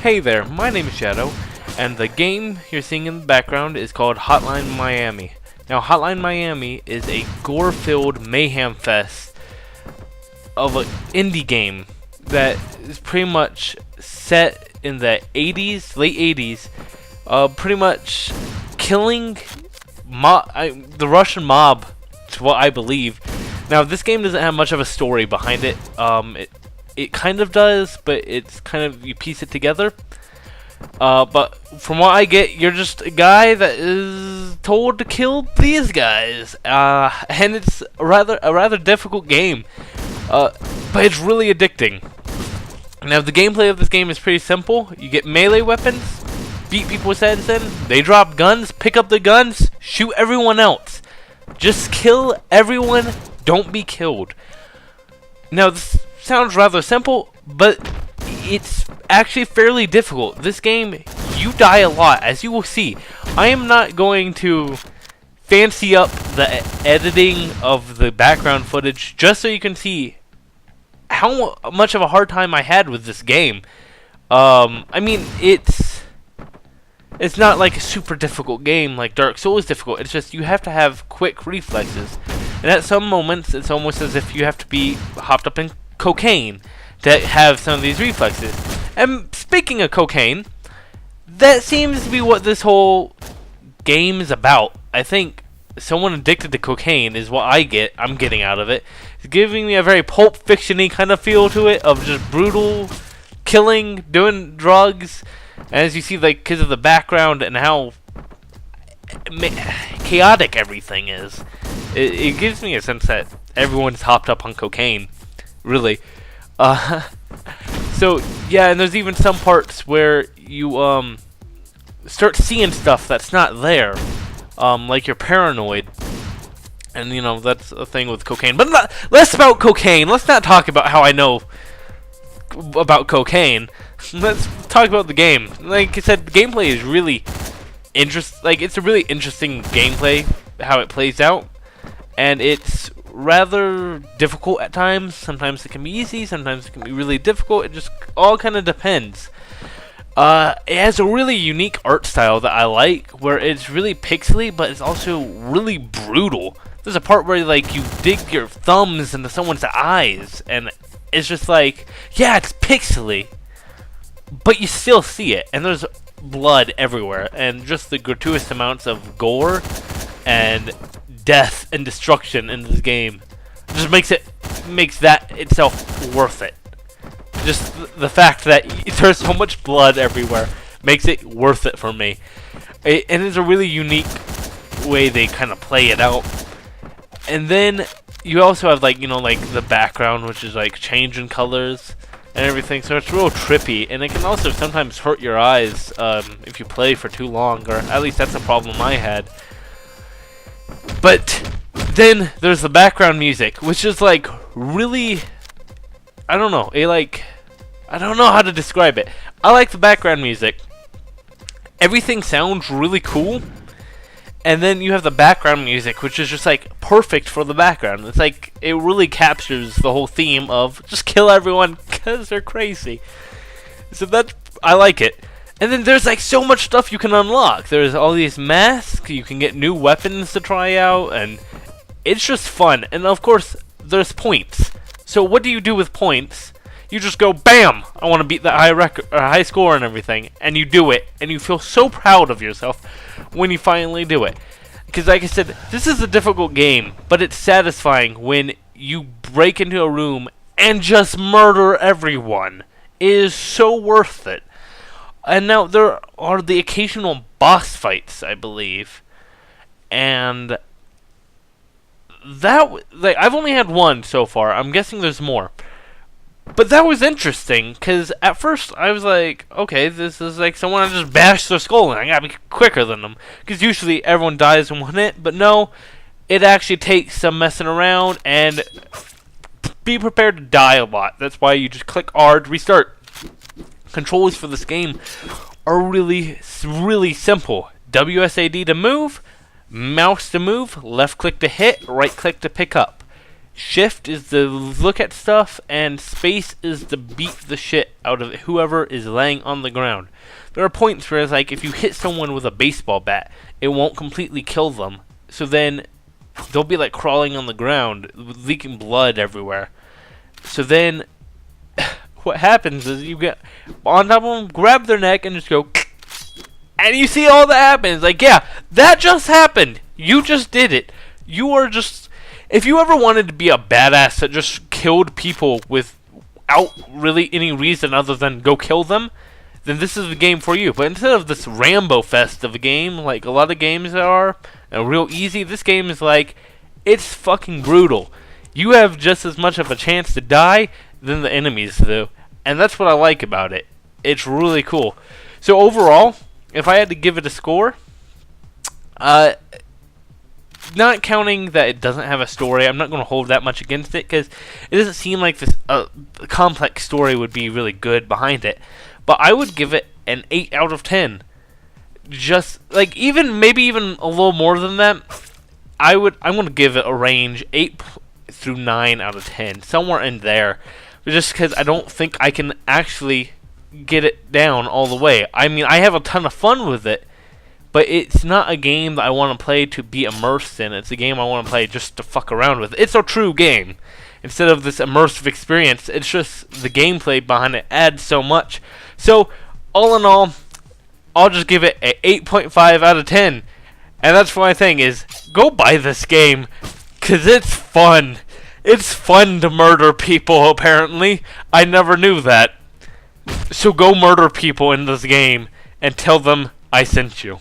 Hey there, my name is Shadow, and the game you're seeing in the background is called Hotline Miami. Now, Hotline Miami is a gore-filled mayhem fest of an indie game that is pretty much set in the 80s, late 80s, pretty much killing the Russian mob, to what I believe. Now, this game doesn't have much of a story behind it. It kind of does, but it's kind of, you piece it together. But from what I get, you're just a guy that is told to kill these guys. And it's a rather difficult game. But it's really addicting. Now, the gameplay of this game is pretty simple. You get melee weapons, beat people's heads in, they drop guns, pick up the guns, shoot everyone else. Just kill everyone, don't be killed. Now, this sounds rather simple, but it's actually fairly difficult. This game, you die a lot, as you will see. I am not going to fancy up the editing of the background footage just so you can see how much of a hard time I had with this game. I mean, it's not like a super difficult game like Dark Souls difficult. It's just you have to have quick reflexes. And at some moments, it's almost as if you have to be hopped up in cocaine to have some of these reflexes. And speaking of cocaine, that seems to be what this whole game is about. I think someone addicted to cocaine is what I'm getting out of it. It's giving me a very Pulp Fiction-y kind of feel to it, of just brutal killing, doing drugs. And as you see, like, because of the background and how chaotic everything is, it gives me a sense that everyone's hopped up on cocaine, really. So yeah, and there's even some parts where you start seeing stuff that's not there, like you're paranoid, and you know that's a thing with cocaine. But less about cocaine. Let's not talk about how I know about cocaine. Let's talk about the game. Like I said, the gameplay is really it's a really interesting gameplay, how it plays out, and it's rather difficult at times. Sometimes it can be easy, sometimes it can be really difficult. It just all kind of depends. It has a really unique art style that I like, where it's really pixely, but it's also really brutal. There's a part where like you dig your thumbs into someone's eyes, and it's just like, yeah, it's pixely, but you still see it, and there's blood everywhere, and just the gratuitous amounts of gore and death and destruction in this game just makes that itself worth it. Just the fact that there's so much blood everywhere makes it worth it for me. And it's a really unique way they kind of play it out. And then you also have like, you know, like the background, which is like changing colors and everything, so it's real trippy, and it can also sometimes hurt your eyes if you play for too long, or at least that's a problem I had. But then there's the background music, which is like really, I don't know, I don't know how to describe it. I like the background music. Everything sounds really cool, and then you have the background music, which is just like perfect for the background. It's like it really captures the whole theme of just kill everyone because they're crazy. So I like it. And then there's like so much stuff you can unlock. There's all these masks, you can get new weapons to try out, and it's just fun. And of course, there's points. So what do you do with points? You just go, bam! I want to beat that high score and everything, and you do it, and you feel so proud of yourself when you finally do it. Because like I said, this is a difficult game, but it's satisfying when you break into a room and just murder everyone. It is so worth it. And now there are the occasional boss fights, I believe, and that I've only had one so far. I'm guessing there's more, but that was interesting because at first I was like, okay, this is like someone just bashed their skull in. I gotta be quicker than them, because usually everyone dies in one hit. But no, it actually takes some messing around, and be prepared to die a lot. That's why you just click R to restart. Controls for this game are really simple. WSAD to move, mouse to move, left click to hit, right click to pick up. shift is to look at stuff, and space is to beat the shit out of whoever is laying on the ground. There are points where it's like if you hit someone with a baseball bat, it won't completely kill them. So then they'll be like crawling on the ground, leaking blood everywhere. So then what happens is you get on top of them, grab their neck, and just go, and you see all that happens. Like, yeah, that just happened. You just did it. You are just... If you ever wanted to be a badass that just killed people without really any reason other than go kill them, then this is the game for you. But instead of this Rambo fest of a game, like a lot of games are, and real easy, this game is like, it's fucking brutal. You have just as much of a chance to die than the enemies do. And that's what I like about it. It's really cool. So overall, if I had to give it a score, not counting that it doesn't have a story, I'm not going to hold that much against it, because it doesn't seem like this complex story would be really good behind it. But I would give it an 8 out of 10. Just, like, maybe even a little more than that. I'm going to give it a range 8 through 9 out of 10. Somewhere in there. Just because I don't think I can actually get it down all the way. I mean, I have a ton of fun with it, but it's not a game that I want to play to be immersed in. It's a game I want to play just to fuck around with. It's a true game. Instead of this immersive experience, it's just the gameplay behind it adds so much. So, all in all, I'll just give it an 8.5 out of 10. And that's my thing is, go buy this game, because it's fun. It's fun to murder people, apparently. I never knew that. So go murder people in this game and tell them I sent you.